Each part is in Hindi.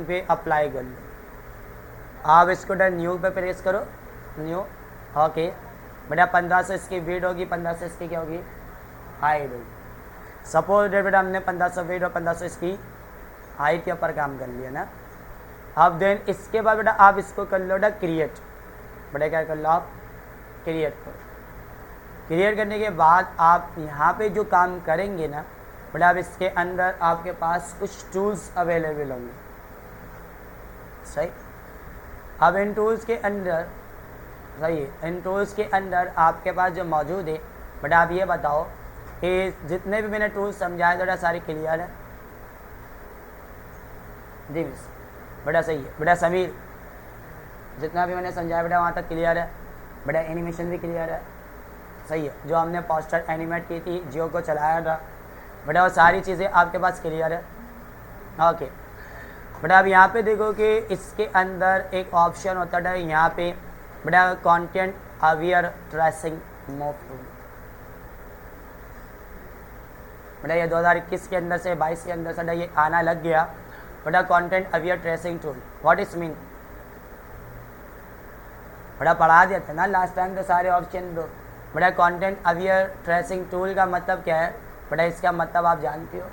पे अप्लाई कर लो। आप इसको न्यू पे प्रेस करो, न्यू। ओके बेटा 15 से इसकी वीड होगी, 15 से इसकी क्या होगी, हाइट होगी। सपोज बेटा हमने 1500 वीड और 1500 इसकी हाइट के ऊपर काम कर लिया ना। अब देन इसके बाद बेटा आप इसको कर लो बेटा क्रिएट। बेटा क्या कर लो आप, क्रिएट करो। क्रिएट करने के बाद आप यहाँ पे जो काम करेंगे ना बेटा, अब इसके अंदर आपके पास कुछ टूल्स अवेलेबल होंगे, सही। अब इन टूल्स के अंदर, सही है, इन टूल्स के अंदर आपके पास जो मौजूद है बेटा, आप ये बताओ कि जितने भी मैंने टूल्स समझाए बेटा सारे क्लियर है? जी मिस, बेटा सही है। बेटा समीर, जितना भी मैंने समझाया बेटा वहाँ तक क्लियर है? बेटा एनिमेशन भी क्लियर है, सही है। जो हमने पोस्टर एनिमेट की थी, जियो को चलाया था बेटा, वो सारी चीज़ें आपके पास क्लियर है? ओके बेटा अब यहाँ पे देखो कि इसके अंदर एक ऑप्शन होता है यहाँ पे बेटा, content aware tracing move tool. बेटा ये 2021 के अंदर से 22 के अंदर से ये आना लग गया बेटा, content aware tracing tool. What is mean? बेटा पढ़ा दिया था ना लास्ट टाइम तो सारे ऑप्शन दो। बेटा कंटेंट अवेयर ट्रेसिंग टूल का मतलब क्या है बेटा? इसका मतलब आप जानते हो?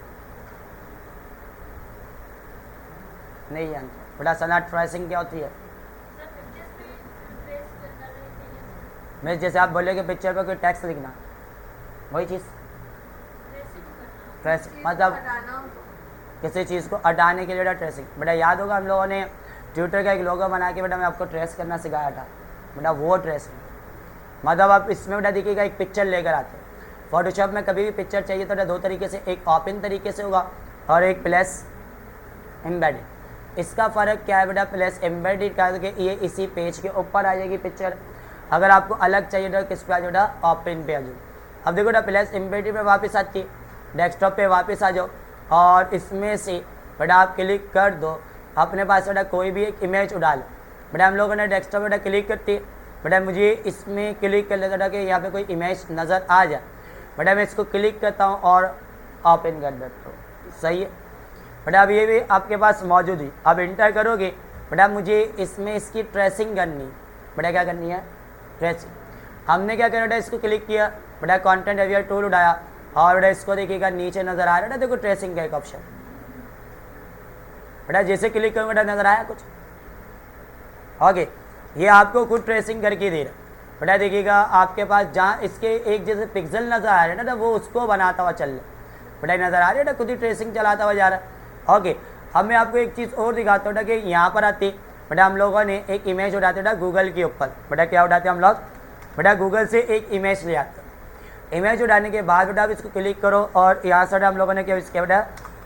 नहीं जानते बेटा? सना ट्रेसिंग क्या होती है? मैं जैसे आप बोले कि पिक्चर पर कोई टेक्स्ट लिखना, वही चीज़ ट्रेसिंग मतलब किसी चीज़ को हटाने के लिए बेटा ट्रेसिंग। बेटा याद होगा हम लोगों ने ट्विटर का एक लोगो बना के बेटा मैं आपको ट्रेस करना सिखाया था बेटा, वो ट्रेसिंग। मतलब आप इसमें बेटा देखिएगा एक पिक्चर लेकर आते हैं। फोटोशॉप में कभी भी पिक्चर चाहिए तो बेटा दो तरीके से, एक ओपन तरीके से होगा और एक प्लस एम्बेडेड। इसका फ़र्क क्या है बेटा? प्लस एम्बेडेड का ये इसी पेज के ऊपर आ जाएगी पिक्चर। अगर आपको अलग चाहिए तो किस पे आ जाओ? ओपन पे आ जाओ। अब देखो बेटा प्लस एम्बेडेड पे वापस आती है, डेस्कटॉप पे वापस आ जाओ और इसमें से बेटा आप क्लिक कर दो अपने पास बेटा कोई भी एक इमेज उड़ा लो। बेटा हम लोगों ने डेस्कटॉप बेटा क्लिक करती है बेटा, मुझे इसमें क्लिक कर लेता कि यहाँ पे कोई इमेज नज़र आ जाए बेटा, मैं इसको क्लिक करता हूँ और ओपन कर देता हूँ, सही है बेटा। अब ये भी आपके पास मौजूद है। अब इंटर करोगे बेटा, मुझे इसमें इसकी ट्रेसिंग करनी है बेटा। क्या करनी है? ट्रेसिंग। हमने क्या किया बेटा? इसको क्लिक किया बेटा, कंटेंट अवेयर टूल उठाया और बेटा इसको देखिएगा नीचे नज़र आ रहा है देखो ट्रेसिंग का एक ऑप्शन बेटा। जैसे क्लिक करूँ बेटा नज़र आया कुछ? ओके ये आपको खुद ट्रेसिंग करके दे रहा है बेटा। देखिएगा आपके पास जहाँ इसके एक जैसे पिक्सल नज़र आ रहे हैं ना, वो उसको बनाता हुआ चल रहा है बेटा, नज़र आ रही है बेटा, खुद ही ट्रेसिंग चलाता हुआ जा रहा है। ओके अब मैं आपको एक चीज़ और दिखाता हूँ कि यहाँ पर आती बेटा, हम लोगों ने एक इमेज उठाते बेटा गूगल के ऊपर बेटा। क्या उठाते हम लोग बेटा? गूगल से एक इमेज ले आते हैं। इमेज उठाने के बाद बेटा आप इसको क्लिक करो और यहाँ से हम लोगों ने क्या किया बेटा?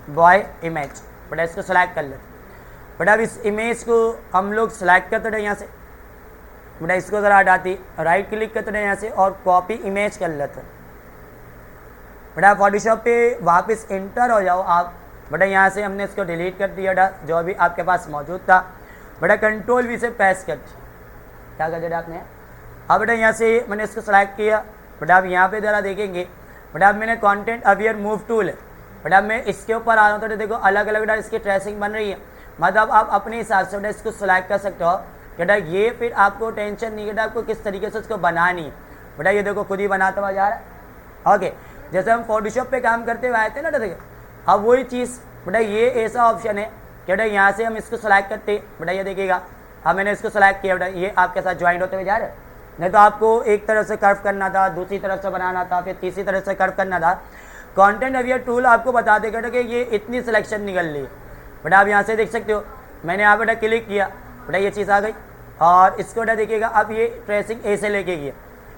बॉय इमेज बेटा, इसको सेलेक्ट कर लेते बेटा। अब इस इमेज को हम लोग सेलेक्ट करते थे यहाँ से बेटा, इसको ज़रा हटाती, राइट क्लिक करते हैं यहाँ से और कॉपी इमेज कर लेते बेटा। फोटोशॉप पे वापस इंटर हो जाओ आप बेटा। यहाँ से हमने इसको डिलीट कर दिया बेटा, जो भी आपके पास मौजूद था बेटा। कंट्रोल वी से प्रेस कर दिया, क्या कर दिया आपने? अब बेटा यहाँ से मैंने इसको सेलेक्ट किया बेटा। अब यहाँ पे ज़रा देखेंगे बेटा, अब मैंने कंटेंट अवेयर मूव टूल है बेटा, मैं इसके ऊपर आ रहा हूँ तो देखो अलग अलग बेटा इसकी ट्रेसिंग बन रही है। मतलब आप अपने हिसाब से बेटा इसको सेलेक्ट कर सकते हो बेटा। ये फिर आपको टेंशन नहीं बेटा, आपको किस तरीके से उसको बनानी है बेटा। ये देखो खुद ही बनाता हुआ जा रहा है। ओके जैसे हम फोटोशॉप पे काम करते हुए आए थे ना देखो, अब वही चीज़ बेटा, ये ऐसा ऑप्शन है कि बेटा यहाँ से हम इसको सेलेक्ट करते बेटा। ये देखिएगा अब मैंने इसको सेलेक्ट किया बेटा, ये आपके साथ ज्वाइंट होते हुए जा रहे हैं। नहीं तो आपको एक तरफ से कर्व करना था, दूसरी तरफ से बनाना था, फिर तीसरी तरफ से कर्व करना था। कंटेंट अवेयर टूल आपको बता देगा कि ये इतनी सिलेक्शन निकल रही है बेटा। आप यहाँ से देख सकते हो, मैंने यहाँ बेटा क्लिक किया बेटा, ये चीज़ आ गई और इसको बेटा देखिएगा अब ये ट्रेसिंग ऐसे लेके गया।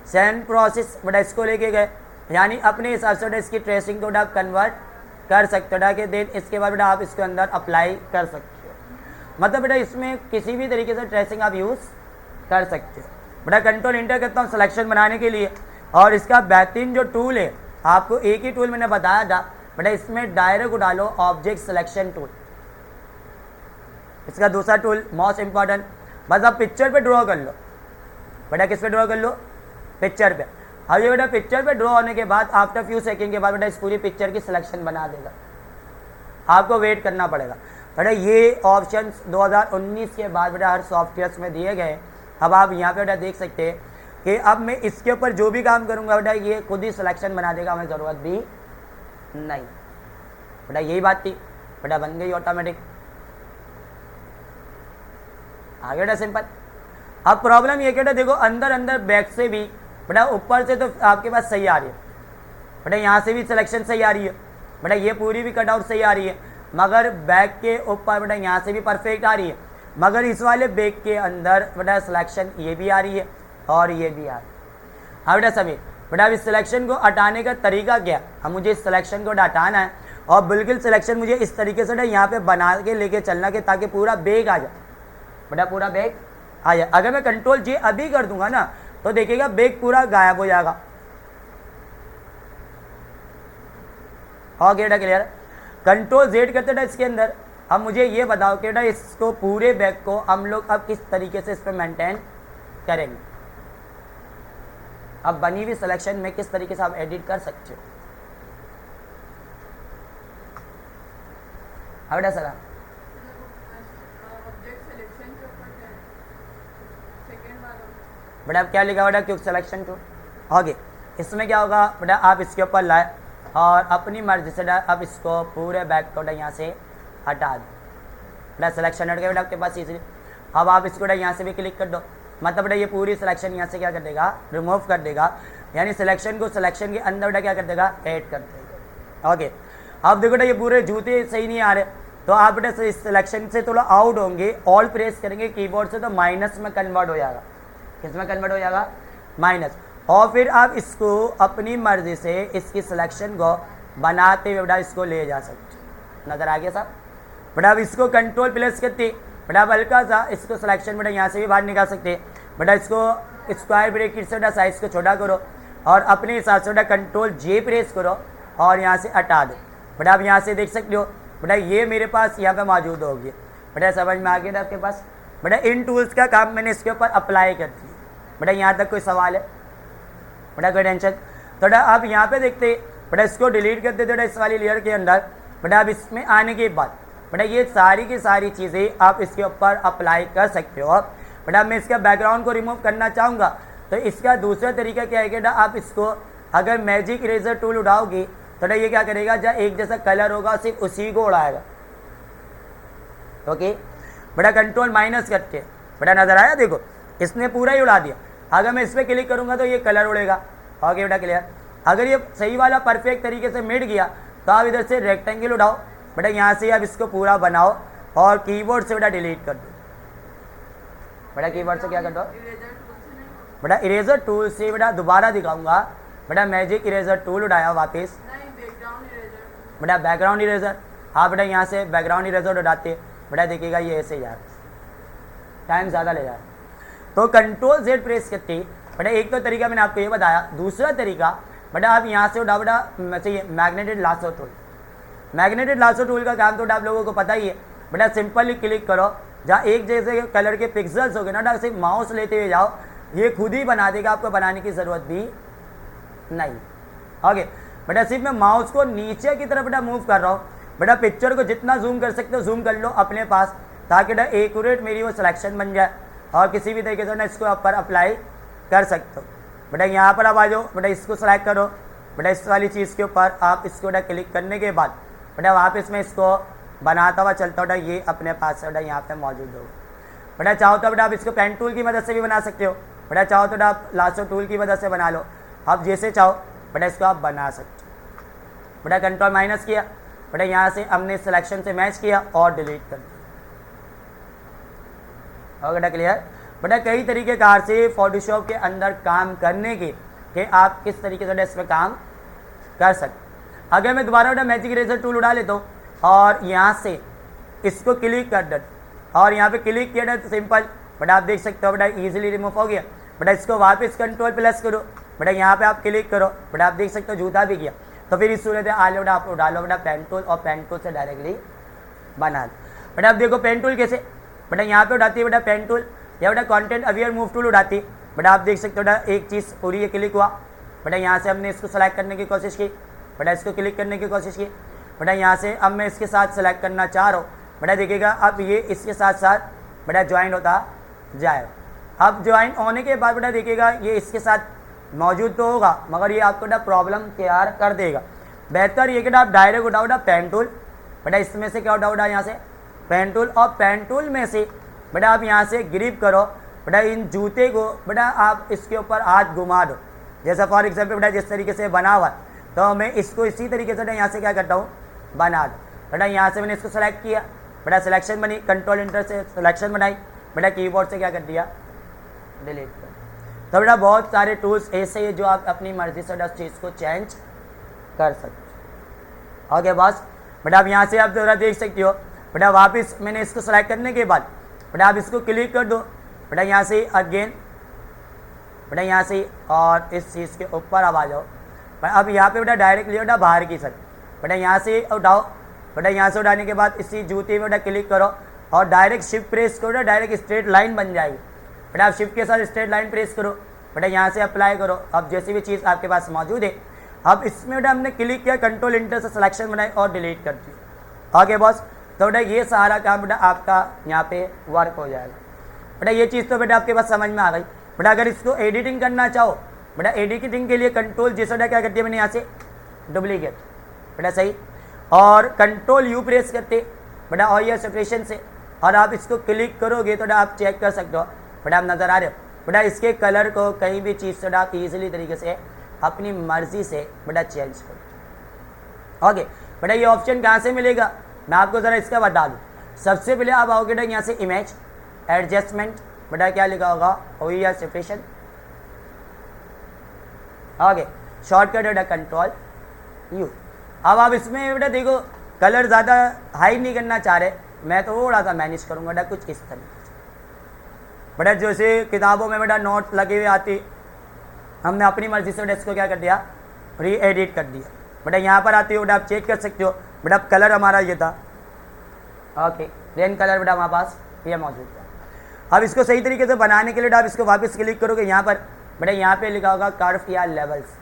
सेंड प्रोसेस बेटा इसको लेके गए, यानी अपने हिसाब से बेटा इसकी ट्रेसिंग को बेटा आप कन्वर्ट कर सकते हो बेटा कि देन इसके बाद बेटा आप इसके अंदर अप्लाई कर सकते हो। मतलब बेटा इसमें किसी भी तरीके से ट्रेसिंग आप यूज़ कर सकते हो बेटा। कंट्रोल इंटर करता हूँ सिलेक्शन बनाने के लिए और इसका बेहतरीन जो टूल है, आपको एक ही टूल मैंने बताया था बेटा, इसमें डायरेक्ट उठा लो ऑब्जेक्ट सिलेक्शन टूल। इसका दूसरा टूल मोस्ट इंपॉर्टेंट, बस आप पिक्चर पे ड्रॉ कर लो बेटा। किस पे ड्रॉ कर लो? पिक्चर पे। अब ये बेटा पिक्चर पे ड्रॉ होने के बाद आफ्टर फ्यू सेकंड के बाद बेटा इस पूरी पिक्चर की सिलेक्शन बना देगा। आपको वेट करना पड़ेगा। बेटा ये ऑप्शन 2019 के बाद बेटा हर सॉफ्टवेयर में दिए गए। अब आप यहाँ पे बेटा देख सकते हैं कि अब मैं इसके ऊपर जो भी काम करूँगा बेटा ये खुद ही सिलेक्शन बना देगा, हमें ज़रूरत भी नहीं। बेटा यही बात थी, बेटा बन गई ऑटोमेटिक। आगे बेटा सिंपल। अब प्रॉब्लम ये बेटा देखो अंदर अंदर बैक से भी बेटा ऊपर से तो आपके पास सही आ रही है, बेटा यहाँ से भी सिलेक्शन सही आ रही है, बेटा ये पूरी भी कटआउट सही आ रही है, मगर बैक के ऊपर बेटा यहाँ से भी परफेक्ट आ रही है, मगर इस वाले बैक के अंदर बेटा सिलेक्शन ये भी आ रही है और ये भी आ रही है। हाँ बेटा सभी बेटा अब इस सिलेक्शन को हटाने का तरीका क्या, अब मुझे इस सिलेक्शन को हटाना है और बिल्कुल सिलेक्शन मुझे इस तरीके से यहाँ पे बना के लेके चलना के ताकि पूरा बैग आ जाए, बेटा पूरा बैग आ जाए। अगर मैं कंट्रोल जे अभी कर दूंगा ना तो देखिएगा बैग पूरा गायब हो जाएगा। ओके बेटा क्लियर। कंट्रोल जेड करते बेटा इसके अंदर। अब मुझे ये बताओ कि बेटा इसको पूरे बैग को हम लोग अब किस तरीके से इस पर मेंटेन करेंगे। अब बनी हुई सिलेक्शन में किस तरीके से आप एडिट कर सकते हो। हाँ बेटा सर बेटा अब क्या लिखा बेटा क्विक सिलेक्शन टू। ओके इसमें क्या होगा बेटा आप इसके ऊपर लाए और अपनी मर्जी से अब इसको पूरे बैग को यहाँ से हटा दो। बेटा सिलेक्शन हट गया बेटा आपके पास इजीली। अब आप इसको यहाँ से भी क्लिक कर दो, मतलब बेटा ये पूरी सिलेक्शन यहाँ से क्या कर देगा, रिमूव कर देगा, यानी सिलेक्शन को सिलेक्शन के अंदर बेटा क्या कर देगा, ऐड कर देगा। ओके अब देखो बेटा ये पूरे जूते सही नहीं आ रहे तो आप बेटा इस सिलेक्शन से थोड़ा आउट होंगे, ऑल प्रेस करेंगे कीबोर्ड से तो माइनस में कन्वर्ट हो जाएगा। किस में कन्वर्ट हो जाएगा, माइनस। और फिर आप इसको अपनी मर्जी से इसकी सिलेक्शन को बनाते हुए बेटा इसको ले जा सकते। नजर आ गया साहब। बेटा अब इसको कंट्रोल प्लस करते बेटा अब हल्का सा इसको सिलेक्शन बेटा यहाँ से भी बाहर निकाल सकते हैं। बेटा इसको स्क्वायर ब्रैकेट से बेटा साइज को छोटा करो और अपने हिसाब से बेटा कंट्रोल जे प्रेस करो और यहाँ से हटा दो। बेटा आप यहाँ से देख सकते हो बेटा ये मेरे पास यहाँ पे मौजूद होगी। बेटा समझ में आ गया था आपके पास। बेटा इन टूल्स का काम मैंने इसके ऊपर अप्लाई कर दिया। बेटा यहाँ तक कोई सवाल है, बेटा कोई टेंशन। तो बेटा आप यहाँ पे देखते बेटा इसको डिलीट कर देते बेटा इस वाली लेयर के अंदर। बेटा अब इसमें आने के बाद बेटा ये सारी की सारी चीज़ें आप इसके ऊपर अप्लाई कर सकते हो। बेटा मैं इसका बैकग्राउंड को रिमूव करना चाहूँगा तो इसका दूसरा तरीका क्या है कि बेटा आप इसको अगर मैजिक इरेजर टूल उठाओगे तो बेटा ये क्या करेगा, जहाँ एक जैसा कलर होगा सिर्फ उसी को उड़ाएगा। ओके बेटा कंट्रोल माइनस करके बेटा नजर आया, देखो इसने पूरा ही उड़ा दिया। अगर मैं इस पर क्लिक करूंगा तो ये कलर उड़ेगा। ओके बेटा क्लियर। अगर ये सही वाला परफेक्ट तरीके से मिट गया तो आप इधर से रेक्टेंगल उठाओ बेटा, यहाँ से आप इसको पूरा बनाओ और कीबोर्ड से बेटा डिलीट कर दो। बेटा कीबोर्ड से क्या कर दो बेटा, इरेजर टूल से बेटा दोबारा दिखाऊंगा। बेटा मैजिक इरेजर टूल उठाया वापस बेटा बैकग्राउंड इरेजर। हाँ बेटा यहाँ से बैकग्राउंड इरेजर उठाते बेटा देखिएगा ये ऐसे यार टाइम ज़्यादा ले जाए तो कंट्रोल जेड प्रेस करते बेटा एक तो तरीका मैंने आपको ये बताया। दूसरा तरीका बेटा आप यहाँ से उठा बेटा चाहिए मैग्नेटेड लासो टूल। मैग्नेटेड लासो टूल का काम तो आप लोगों को पता ही है। बेटा सिंपली क्लिक करो, जहाँ एक जैसे कलर के पिक्सल्स हो गए ना बेटा सिर्फ माउस लेते हुए जाओ, ये खुद ही बना देगा, आपको बनाने की ज़रूरत भी नहीं। ओके बेटा सिर्फ मैं माउस को नीचे की तरफ बेटा मूव कर रहा हूँ। बेटा पिक्चर को जितना जूम कर सकते हो जूम कर लो अपने पास, ताकि बेटा एक्यूरेट मेरी वो सिलेक्शन बन जाए और किसी भी तरीके से ना इसको ऊपर अप्लाई कर सकते हो। बेटा यहाँ पर आप आ जाओ, बेटा इसको सेलेक्ट करो। बेटा इस वाली चीज़ के ऊपर आप इसको बेटा क्लिक करने के बाद बेटा वापस मैं इसको बनाता हुआ चलता बेटा ये अपने पास बेटा यहाँ पे मौजूद होगा। बेटा चाहो तो बेटा आप इसको पेन टूल की मदद से भी बना सकते हो। बेटा चाहो तो बेटा आप लासो टूल की मदद से बना लो, आप जैसे चाहो बेटा इसको आप बना सकते हो। बेटा कंट्रोल माइनस किया बेटा यहाँ से हमने सिलेक्शन से मैच किया और डिलीट कर दिया। और बेटा क्लियर। बेटा कई तरीके कार से फोटोशॉप के अंदर काम करने के आप किस तरीके से इसमें काम कर सकते। अगर मैं दोबारा बेटा मैजिक इरेजर टूल उड़ा लेता हूँ और यहाँ से इसको क्लिक कर देता और यहाँ पे क्लिक किया तो सिंपल बेटा आप देख सकते हो बेटा इजीली रिमूव हो गया। बेटा इसको वापस कंट्रोल प्लस करो बेटा यहाँ पे आप क्लिक करो बेटा आप देख सकते हो जूता भी किया। तो फिर इस सूरत आलो बेटा आप उड़ा लो बेटा पेन टूल और पेन टूल से डायरेक्टली बना दो। बेटा आप देखो पेन टूल कैसे बेटा यहाँ पे उठाती है बेटा पेन टूल या बेटा कंटेंट अवेयर मूव टूल उठाती बेटा आप देख सकते हो बेटा एक चीज़ पूरी ये क्लिक हुआ बेटा यहाँ से हमने इसको सेलेक्ट करने की कोशिश की बेटा इसको क्लिक करने की कोशिश की बेटा यहाँ से अब मैं इसके साथ सेलेक्ट करना चाह रहा हूँ बेटा देखिएगा अब ये इसके साथ साथ बेटा ज्वाइंट होता जाएगा। अब ज्वाइंट होने के बाद बेटा देखिएगा ये इसके साथ मौजूद तो होगा मगर ये आपको बेटा प्रॉब्लम तैयार कर देगा। बेहतर ये कि आप डायरेक्ट उठाओ बेटा पेन टूल, बेटा इसमें से क्या उठाओ बेटा यहाँ से पेन टूल, और पेन टूल में से बेटा आप यहाँ से ग्रिप करो बेटा इन जूते को बेटा आप इसके ऊपर हाथ घुमा दो। जैसा फॉर एग्जाम्पल बेटा जिस तरीके से बना हुआ तो मैं इसको इसी तरीके से यहाँ से क्या करता हूँ बना दो। बेटा यहाँ से मैंने इसको सेलेक्ट किया, बेटा सिलेक्शन बनी, कंट्रोल इंटर से सिलेक्शन बनाई, बेटा कीबोर्ड से क्या कर दिया डिलीट कर। तो बेटा बहुत सारे टूल्स ऐसे ही जो आप अपनी मर्जी से उस चीज़ को चेंज कर सकते हो। ओके बॉस, बेटा आप यहाँ से आप जरा देख सकते हो बेटा वापस मैंने इसको सेलेक्ट करने के बाद बेटा आप इसको क्लिक कर दो, बेटा यहाँ से अगेन बेटा यहाँ से और इस चीज़ के ऊपर अब आ जाओ। अब यहाँ पे बेटा डायरेक्टली बेटा बाहर की साइड बेटा यहाँ से उठाओ, बेटा यहाँ से उठाने के बाद इसी जूते में बेटा क्लिक करो और डायरेक्ट शिफ्ट प्रेस करो, डायरेक्ट स्ट्रेट लाइन बन जाएगी। बेटा आप शिफ्ट के साथ स्ट्रेट लाइन प्रेस करो, बेटा यहाँ से अप्लाई करो। अब जैसी भी चीज़ आपके पास मौजूद है अब इसमें बेटा हमने क्लिक किया, कंट्रोल इंटर से सिलेक्शन बनाई और डिलीट कर दिया। ओके बॉस, तो बेटा ये सारा काम बेटा आपका यहाँ पे वर्क हो जाएगा। बेटा ये चीज़ तो बेटा आपके पास समझ में आ गई। बेटा अगर इसको एडिटिंग करना चाहो बेटा एडिटिंग के लिए कंट्रोल जैसा बेटा क्या करती है मैंने यहाँ से डुप्लीकेट बेटा सही, और कंट्रोल यू प्रेस करते बेटा और ये सेपरेशन से और आप इसको क्लिक करोगे तो बेटा आप चेक कर सकते हो। बेटा आप नज़र आ रहे हो बेटा इसके कलर को कहीं भी चीज़ से आप ईजिली तरीके से अपनी मर्जी से बेटा चेंज करो। ओके बेटा ये ऑप्शन कहाँ से मिलेगा मैं आपको ज़रा इसका बता दूँ। सबसे पहले आप आओगे बेटा यहाँ से इमेज एडजस्टमेंट, बेटा क्या लिखा होगा ओईआर सेपरेशन। ओके शॉर्टकट बेटा कंट्रोल यू। अब आप इसमें बेटा देखो कलर ज़्यादा हाई नहीं करना चाह रहे, मैं तो थोड़ा सा मैनेज करूँगा बेटा कुछ इस तरीके से। बेटा जैसे किताबों में बेटा नोट लगे हुए आते हमने अपनी मर्जी से बेटा इसको क्या कर दिया री एडिट कर दिया। बेटा यहाँ पर आते हो बेटा आप चेक कर सकते हो बेटा कलर हमारा ये था। ओके रेन कलर बेटा हमारे पास ये मौजूद था। अब इसको सही तरीके से बनाने के लिए आप इसको वापस क्लिक करोगे यहाँ पर बेटा यहाँ पे लिखा होगा कर्व या लेवल्स।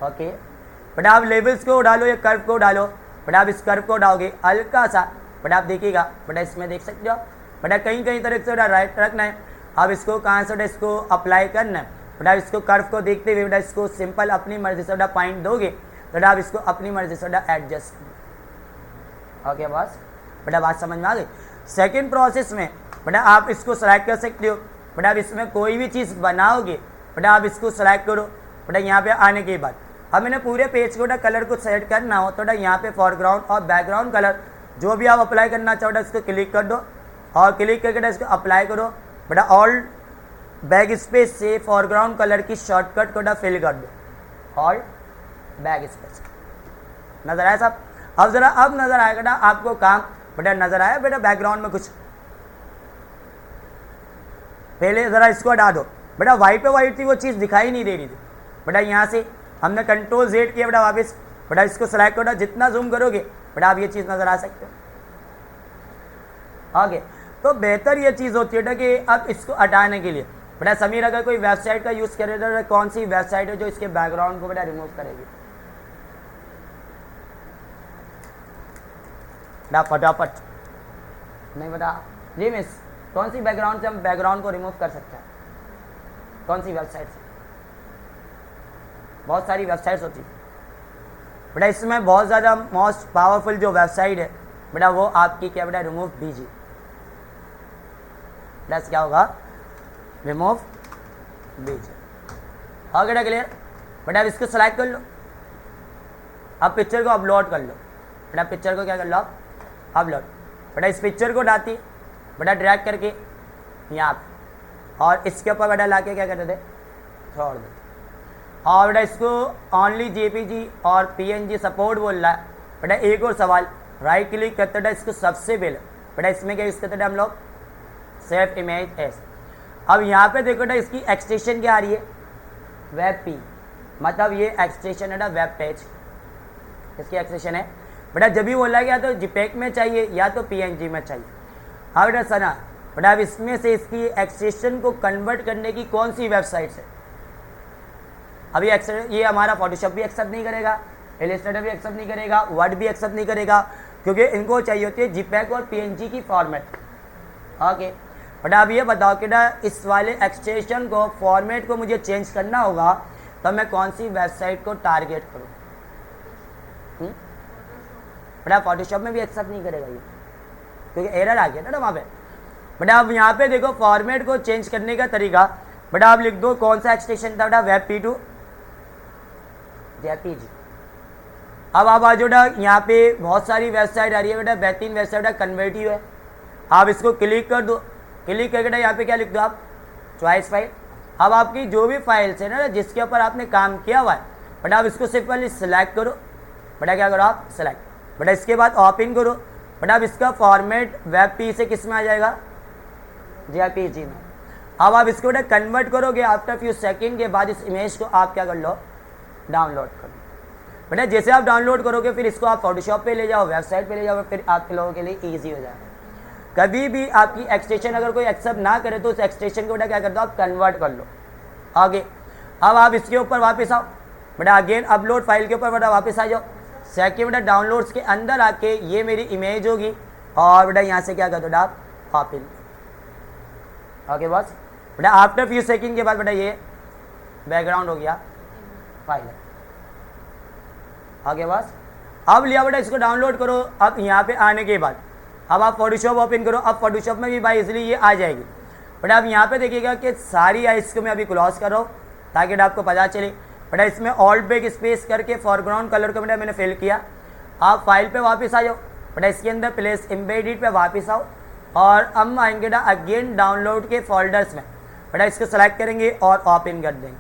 ओके बेटा आप लेवल्स को डालो या कर्व को डालो, बेटा आप इस कर्व को डालोगे हल्का सा बेटा आप देखिएगा बेटा इसमें देख सकते हो बेटा कहीं कहीं तरह से बेटा राइट रखना है। अब इसको कहाँ से बेटा इसको अप्लाई करना है बेटा इसको कर्व को देखते हुए बेटा इसको सिंपल अपनी मर्जी से बेटा पॉइंट दोगे बेटा आप इसको अपनी मर्जी से बेटा एडजस्ट करो। ओके बस बेटा बात समझ में आ गई। सेकेंड प्रोसेस में बेटा आप इसको सेलेक्ट कर सकते हो, बेटा आप इसमें कोई भी चीज़ बनाओगे बेटा आप इसको सेलेक्ट करो। बेटा यहाँ पे आने के बाद अब मैंने पूरे पेज को बेटा कलर को सेट करना हो तो बेटा यहाँ पे फॉरग्राउंड और बैकग्राउंड कलर जो भी आप अप्लाई करना चाहो बेटा इसको क्लिक कर दो और क्लिक करके बेटा इसको अप्लाई करो। बेटा ऑल बैक स्पेस से फॉरग्राउंड कलर की शॉर्टकट को बेटा फिल कर दो, ऑल बैक स्पेस। नज़र आया साहब? अब ज़रा अब नज़र आएगा बेटा आपको काम बेटा नज़र आया बेटा बैकग्राउंड में कुछ। पहले ज़रा इसको हटा दो बेटा वाइट पे वाइट थी वो चीज़ दिखाई नहीं दे रही थी। बेटा यहाँ से हमने कंट्रोल जेड किया बेटा वापस बेटा इसको सेलेक्ट करो, जितना जूम करोगे बेटा आप ये चीज़ नज़र आ सकते हो। आगे तो बेहतर ये चीज़ होती है कि अब इसको हटाने के लिए बेटा समीर अगर कोई वेबसाइट का यूज़ करे तो कौन सी वेबसाइट है जो इसके बैकग्राउंड को बेटा रिमूव करेगी बेटा फटाफट? नहीं बेटा जी मिस कौन सी बैकग्राउंड से हम बैकग्राउंड को रिमूव कर सकते हैं? कौन सी वेबसाइट से? बहुत सारी वेबसाइट्स होती है बेटा, इसमें बहुत ज़्यादा मोस्ट पावरफुल जो वेबसाइट है बेटा वो आपकी क्या बेटा रिमूव बीजी। प्लस क्या होगा रिमूव बीजी। और बेटा क्लियर? बेटा अब इसको सेलेक्ट कर लो, अब पिक्चर को अपलोड कर लो। बेटा पिक्चर को क्या कर लो आप अपलोड। बेटा इस पिक्चर को डालती बेटा ड्रैग करके यहाँ पे और इसके ऊपर बेटा लाके क्या करते थे छोड़ देते। और बेटा इसको ओनली जेपीजी और पीएनजी सपोर्ट बोल रहा है। बेटा एक और सवाल, राइट क्लिक करते बेटा इसको सबसे पहले बेटा इसमें क्या यूज़ करते थे हम लोग सेव इमेज एस। अब यहाँ पे देखो बेटा इसकी एक्सटेंशन क्या आ रही है वेब पी, मतलब ये एक्सटेंशन है बेटा वेब पेज, इसकी एक्सटेंशन है बेटा। जब भी बोला गया तो जीपेक में चाहिए या तो पीएनजी में चाहिए। हाँ बेटा सना बेटा अब इसमें से इसकी एक्सटेंशन को कन्वर्ट करने की कौन सी वेबसाइट है? अभी ये हमारा फोटोशॉप भी एक्सेप्ट नहीं करेगा, इलस्ट्रेटर भी एक्सेप्ट नहीं करेगा, वर्ड भी एक्सेप्ट नहीं करेगा, क्योंकि इनको चाहिए होती है जीपैक और पीएनजी की फॉर्मेट। ओके बेटा अब ये बताओ कि ना इस वाले एक्सटेंशन को फॉर्मेट को मुझे चेंज करना होगा तो मैं कौन सी वेबसाइट को टारगेट करूँ? बेटा फोटोशॉप में भी एक्सेप्ट नहीं करेगा ये, क्योंकि एरर आ गया ना वहाँ पे। बेटा अब यहाँ पे देखो फॉर्मेट को चेंज करने का तरीका, बेटा आप लिख दो कौन सा एक्सटेंशन था बेटा, वेब P2 जेपीजी। अब आप आज बेटा यहाँ पे बहुत सारी वेबसाइट आ रही है बेटा, बेहतरीन वेबसाइट है कन्वर्टिव है, आप इसको क्लिक कर दो। क्लिक करके यहाँ पे क्या लिख दो आप, चॉइस फाइल। अब आपकी जो भी फाइल्स है ना जिसके ऊपर आपने काम किया हुआ है बेटा आप इसको सिर्फ पहले सिलेक्ट करो। बेटा क्या करो आप सिलेक्ट, बेटा इसके बाद ओपन करो। बेटा अब इसका फॉर्मेट वेब पी से किस में आ जाएगा, जेपीजी में। अब आप इसको बेटा कन्वर्ट करोगे, आफ्टर फ्यू सेकंड के बाद इस इमेज को आप क्या कर लो, डाउनलोड कर लो। बेटा जैसे आप डाउनलोड करोगे फिर इसको आप फोटोशॉप पे ले जाओ, वेबसाइट पे ले जाओ, फिर आपके लोगों के लिए ईजी हो जाएगा। कभी भी आपकी एक्सटेंशन अगर कोई एक्सेप्ट ना करे तो उस एक्सटेंशन को बेटा क्या कर दो आप कन्वर्ट कर लो आगे। अब आप इसके ऊपर वापस आओ, बेटा अगेन अपलोड फाइल के ऊपर बेटा वापस आ जाओ। सेकेंड बेटा डाउनलोड्स के अंदर आके ये मेरी इमेज होगी और बेटा यहाँ से क्या कर दो आप ओपन। ओके बस बेटा आफ्टर फ्यू सेकंड के बाद बेटा ये बैकग्राउंड हो गया फाइल है। ओके बस अब लिया बेटा इसको डाउनलोड करो। अब यहाँ पे आने के बाद अब आप फोटोशॉप ओपन करो। अब फोटोशॉप में भी भाई इजीली ये आ जाएगी। बेटा अब यहाँ पे देखिएगा कि सारी आइस को मैं अभी क्लोज कर रहा हूँ ताकि आपको पता चले। बेटा इसमें ऑल्ट बैक स्पेस करके फॉरग्राउंड कलर को बेटा मैंने फिल किया। आप फाइल पे वापस आ जाओ, बेटा इसके अंदर प्लेस एम्बेडेड पे वापस आओ और हम आएंगे बेटा अगेन डाउनलोड के फोल्डर्स में। बेटा इसको सेलेक्ट करेंगे और ओपन कर देंगे।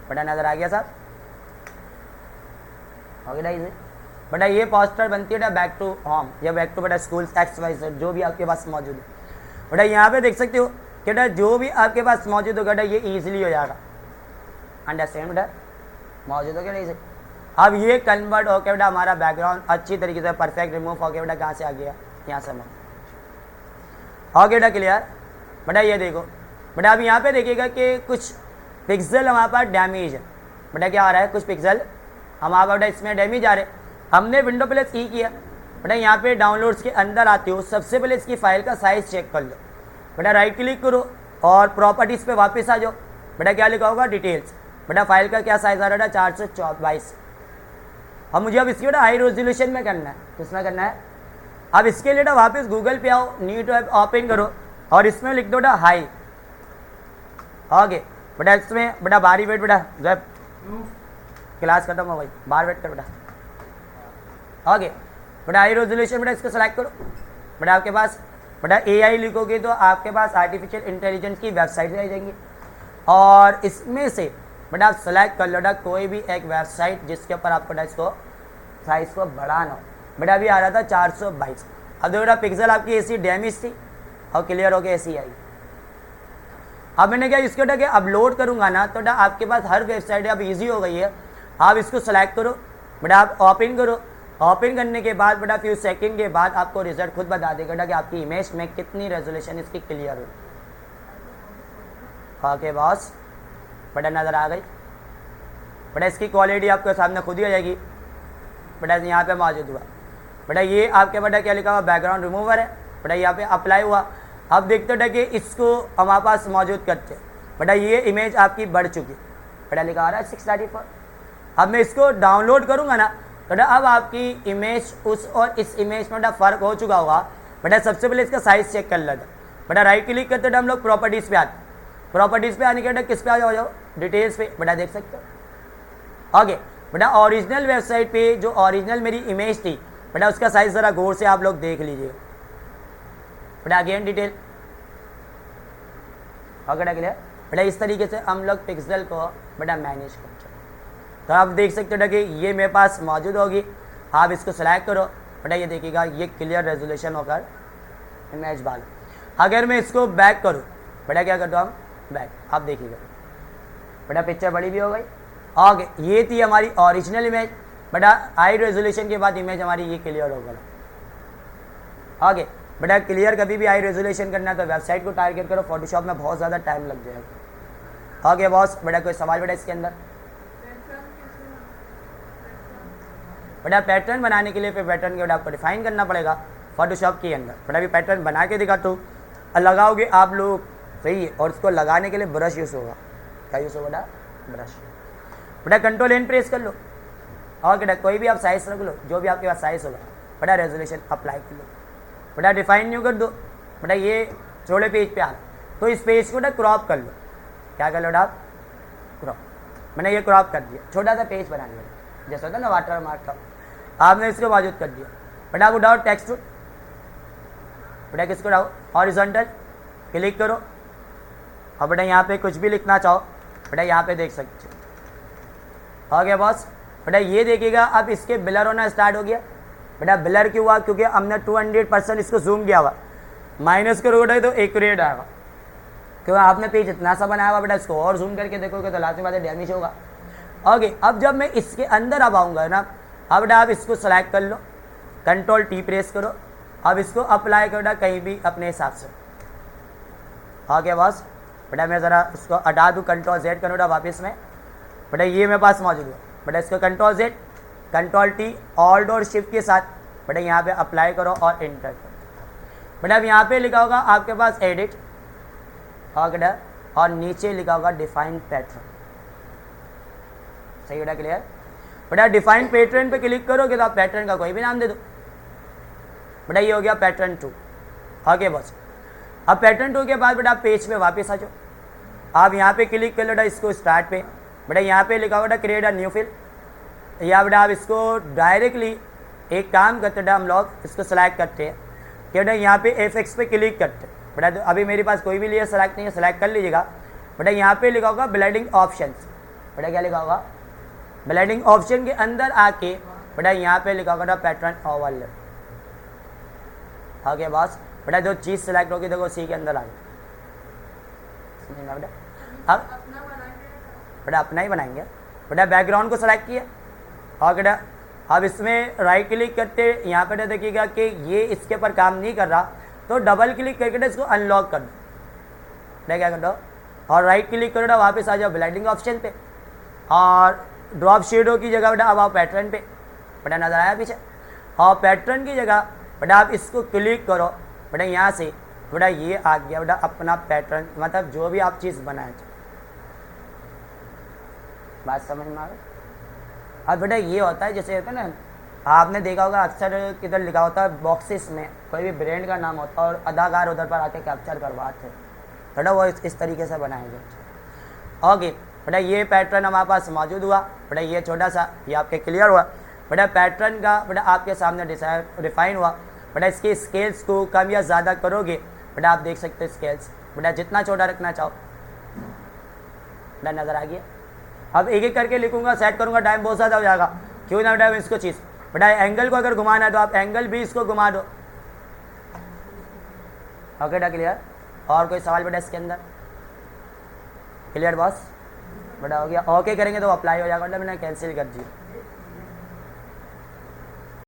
बेटा नजर आ गया साहब, ओके इसे बेटा ये पोस्टर बनती है बैक टू होम या बैक टू बेटा स्कूल्स XYZ जो भी आपके पास मौजूद है। बेटा यहाँ पे देख सकते हो कि बेटा जो भी आपके पास मौजूद होगा बेटा ये ईजिली हो जाएगा। अंडरस्टैंड बेटा मौजूद हो गया इसे। अब ये कन्वर्ट होकर बेटा हमारा बैकग्राउंड अच्छी तरीके से परफेक्ट रिमूव हो गया। बेटा कहाँ से आ गया, यहाँ से हो गया बेटा क्लियर। बेटा ये देखो बेटा अब यहाँ पे देखिएगा कि कुछ पिक्सल हमारे पास डैमेज है। बेटा क्या आ रहा है, कुछ पिक्सल हमारे पास बेटा इसमें डैमेज आ रहे हैं। हमने विंडो प्लस ई किया, बेटा यहाँ पे डाउनलोड्स के अंदर आते हो सबसे पहले इसकी फाइल का साइज चेक कर लो। बेटा राइट क्लिक करो और प्रॉपर्टीज़ पे वापस आ जाओ। बेटा क्या लिखा होगा डिटेल्स। बेटा फाइल का क्या साइज आ रहा है 422। अब मुझे अब इसकी बेटा हाई रेजोल्यूशन में करना है, किसमें करना है। अब इसके लिए बेटा वापस गूगल पे आओ, न्यू टैब ओपन करो और इसमें लिख दो बेटा हाई। ओके बेटा इसमें बेटा बारी वेट बेटा जब क्लास खत्म हो गई बाहर वेट कर बेटा। ओके बेटा हाई रेजोल्यूशन बेटा इसको सेलेक्ट करो। बेटा आपके पास बेटा AI लिखोगे तो आपके पास आर्टिफिशियल इंटेलिजेंस की वेबसाइट आ जाएंगी और इसमें से बेटा आप सेलेक्ट कर लो बेटा कोई भी एक वेबसाइट जिसके ऊपर आपको बेटा इसको साइज को बढ़ाना हो। बेटा अभी आ रहा था 422। अब देखो बेटा पिक्सल आपकी ऐसी डैमेज थी और क्लियर हो गई ऐसी आई। अब मैंने क्या इसको बेटा अपलोड करूँगा ना तो बेटा आपके पास हर वेबसाइट अब ईजी हो गई है। आप इसको सेलेक्ट करो, बेटा आप ओपन करो। ओपन करने के बाद बेटा फ्यू सेकंड के बाद आपको रिजल्ट खुद बता देगा बेटा कि आपकी इमेज में कितनी रेजोल्यूशन इसकी क्लियर हुई। ओके बॉस बेटा नज़र आ गई। बेटा इसकी क्वालिटी आपके सामने खुद ही आ जाएगी। बेटा यहाँ पे मौजूद हुआ बेटा ये आपके बेटा क्या लिखा हुआ बैकग्राउंड रिमूवर है। बेटा यहाँ पे अप्लाई हुआ। अब देखते बेटा कि इसको हमारे पास मौजूद करते बेटा ये इमेज आपकी बढ़ चुकी। बेटा लिखा आ रहा है 634। अब मैं इसको डाउनलोड करूँगा ना बेटा अब आपकी इमेज उस और इस इमेज में बेटा फ़र्क हो चुका होगा। बेटा सबसे पहले इसका साइज़ चेक कर लेते। बेटा राइट क्लिक करते बेटा हम लोग प्रॉपर्टीज़ पे आते। प्रॉपर्टीज़ पे आने के बेटा किस पे आ जाओ डिटेल्स पे। बेटा देख सकते हो ओके। बेटा ओरिजिनल वेबसाइट पे जो ओरिजिनल मेरी इमेज थी बेटा उसका साइज़ ज़रा गौर से आप लोग देख लीजिए। बेटा अगेन डिटेल ओके बेटा क्लियर। बेटा इस तरीके से हम लोग पिक्सल को बेटा मैनेज करते हैं। तो आप देख सकते हो कि ये मेरे पास मौजूद होगी। आप इसको सेलेक्ट करो बेटा ये देखिएगा ये क्लियर रेजोल्यूशन होकर इमेज बाल। अगर मैं इसको बैक करूँ बेटा क्या करता हूँ बैक, आप देखिएगा बेटा पिक्चर बड़ी भी हो गई। ओके ये थी हमारी ओरिजिनल इमेज। बेटा हाई रेजोल्यूशन के बाद इमेज हमारी ये क्लियर हो गया। ओके बेटा क्लियर कभी भी हाई रेजोल्यूशन करना है तो वेबसाइट को टारगेट करो, फोटोशॉप में बहुत ज़्यादा टाइम लग जाएगा। ओके बॉस बेटा कोई सवाल बेटा इसके अंदर बेटा पैटर्न बनाने के लिए फिर पैटर्न के बेटा आपको डिफाइन करना पड़ेगा फोटोशॉप के अंदर। बेटा अभी पैटर्न बना के दिखाता हूँ, लगाओगे आप लोग, सही है। और इसको लगाने के लिए ब्रश यूज़ होगा। क्या यूज़ होगा बेटा? ब्रश। बेटा कंट्रोल एन प्रेस कर लो और बेटा कोई भी आप साइज रख लो, जो भी आपके पास साइज होगा। बेटा रेजोल्यूशन अप्लाई कर लो। बेटा डिफाइन न्यू कर दो। बेटा ये छोटे पेज पे आ, तो इस पेज को बेटा क्रॉप कर लो। क्या कर लो बेटा? क्रॉप। मैंने ये क्रॉप कर दिया, छोटा सा पेज बना लिया, जैसा होता है ना वाटर मार्क का, आपने इसको मौजूद कर दिया। बेटा आपको डाउट टेक्स्ट, बेटा किसको डाउट हॉरिजॉन्टल क्लिक करो और बेटा यहाँ पे कुछ भी लिखना चाहो बेटा यहाँ पे देख सकते हो। हो गया बॉस? बेटा ये देखिएगा अब इसके ब्लर होना स्टार्ट हो गया। बेटा ब्लर क्यों हुआ? क्योंकि हमने 200% इसको जूम किया हुआ। माइनस करोगे तो एक्यूरेट आएगा, क्योंकि आपने पेज इतना सा बनाया हुआ। बेटा इसको और जूम करके देखोगे तो लास्ट में डैमेज होगा। ओके, अब जब मैं इसके अंदर अब आऊँगा ना, अब बेटा आप इसको सेलेक्ट कर लो, कंट्रोल टी प्रेस करो, अब इसको अप्लाई करो बेटा कहीं भी अपने हिसाब से। Okay boss? बेटा मैं ज़रा इसको हटा दूँ, कंट्रोल जेड करूँ बेटा वापस में। बेटा ये मेरे पास मौजूद है। बेटा इसको control Z, control T, alt और शिफ्ट के साथ बेटा यहाँ पे अप्लाई करो और एंटर करो। बेटा अब यहाँ पे लिखा होगा आपके पास एडिट और बेटा और नीचे लिखा होगा डिफाइन पैटर्न। सही बेटा? क्लियर? बेटा डिफाइन पैटर्न पे क्लिक करोगे तो आप पैटर्न का कोई भी नाम दे दो। बेटा ये हो गया पैटर्न 2। Okay boss? अब पैटर्न 2 के बाद बेटा पेज पे वापस आ जाओ। आप यहाँ पे क्लिक कर लो बेटा इसको स्टार्ट पे। बेटा यहाँ पे लिखा बेटा क्रिएट अ न्यू फिल, या बेटा आप इसको डायरेक्टली एक काम करते बेटा हम लोग इसको सेलेक्ट करते हैं कि बेटा यहाँ पे एफएक्स पे क्लिक करते हैं। बेटा तो अभी मेरे पास कोई भी लेयर सेलेक्ट नहीं है, सेलेक्ट कर लीजिएगा। बेटा यहाँ पे लिखा होगा ब्लेंडिंग ऑप्शंस। बेटा क्या लिखा होगा? ब्लेंडिंग ऑप्शन के अंदर आके बेटा यहाँ पे लिखा होगा पैटर्न ओवरले। Okay boss? बेटा जो चीज़ सेलेक्ट होगी देखो उसी के अंदर आ गई। बेटा अब बेटा अपना ही बनाएंगे। बेटा बैकग्राउंड को सेलेक्ट किया और बेटा अब इसमें राइट क्लिक करते यहाँ पे देखिएगा कि ये इसके ऊपर काम नहीं कर रहा, तो डबल क्लिक करके इसको अनलॉक कर दो। बेटा क्या कर दो और राइट क्लिक करो, वापस आ जाओ ब्लेंडिंग ऑप्शन पे और ड्रॉप शेडो की जगह बेटा अब आओ पैटर्न पे। बेटा नजर आया पीछे? और पैटर्न की जगह बेटा आप इसको क्लिक करो। बेटा यहाँ से बेटा ये आ गया बेटा अपना पैटर्न, मतलब जो भी आप चीज़ बनाए। बात समझ में आ गई? अब बेटा ये होता है जैसे होता है ना, आपने देखा होगा अक्सर किधर लिखा होता है बॉक्सेस में कोई भी ब्रांड का नाम होता है और अदाकार उधर पर आके कैप्चर करवाते हैं। बेटा वो इस तरीके से बनाए गए। ओके बेटा ये पैटर्न हमारे पास मौजूद हुआ। बेटा ये छोटा सा ये आपके क्लियर हुआ। बेटा पैटर्न का बेटा आपके सामने डिफाइन हुआ। बेटा इसके स्केल्स को कम या ज़्यादा करोगे बेटा आप देख सकते हो स्केल्स। बेटा जितना छोटा रखना चाहो बेटा नज़र आ गया। अब एक एक करके लिखूंगा, सेट करूंगा, टाइम बहुत ज़्यादा हो जाएगा। क्यों ना बेटा इसको चीज़ बेटा एंगल को अगर घुमाना है तो आप एंगल भी इसको घुमा दो। ओके बेटा क्लियर? और कोई सवाल बेटा इसके अंदर? Clear boss? बेटा हो गया? ओके करेंगे तो अप्लाई हो जाएगा। बेटा मैंने कैंसिल कर दिया।